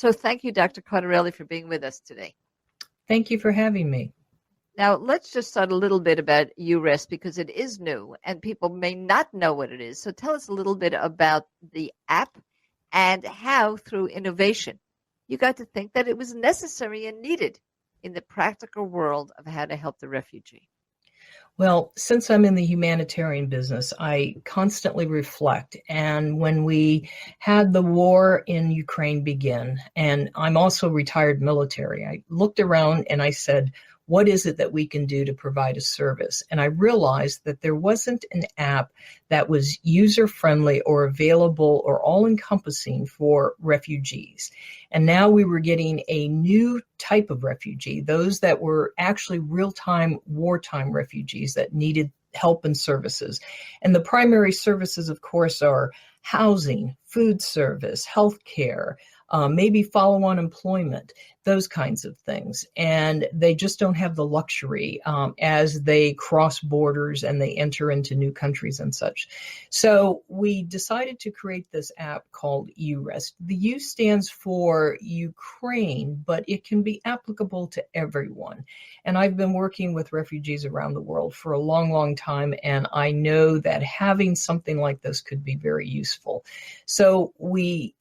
So thank you, Dr. Cardarelli, for being with us today. Thank you for having me. Now, let's just start a little bit about UREST because it is new and people may not know what it is. So tell us a little bit about the app and how, through innovation, you got to think that it was necessary and needed in the practical world of how to help the refugee. Well, since I'm in the humanitarian business, I constantly reflect. And when we had the war in Ukraine begin, and I'm also retired military, I looked around and I said, what is it that we can do to provide a service? And I realized that there wasn't an app that was user-friendly or available or all-encompassing for refugees. And now we were getting a new type of refugee, those that were actually real-time, wartime refugees that needed help and services. And the primary services, of course, are housing, food service, healthcare, maybe follow-on employment, those kinds of things. And they just don't have the luxury as they cross borders and they enter into new countries and such. So we decided to create this app called UREST. The U stands for Ukraine, but it can be applicable to everyone. And I've been working with refugees around the world for a long, long time, and I know that having something like this could be very useful. So we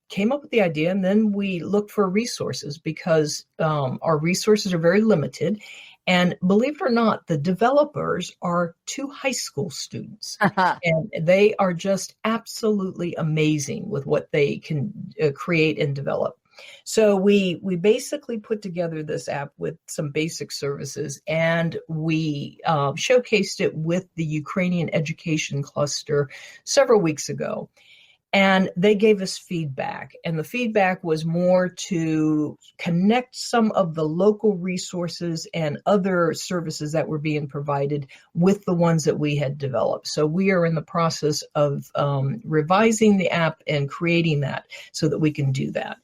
came up with the idea, and then we looked for resources because our resources are very limited. And believe it or not, the developers are 2 high school students, and they are just absolutely amazing with what they can create and develop. So we basically put together this app with some basic services, and we showcased it with the Ukrainian Education Cluster several weeks ago. And they gave us feedback, and the feedback was more to connect some of the local resources and other services that were being provided with the ones that we had developed. So we are in the process of revising the app and creating that so that we can do that.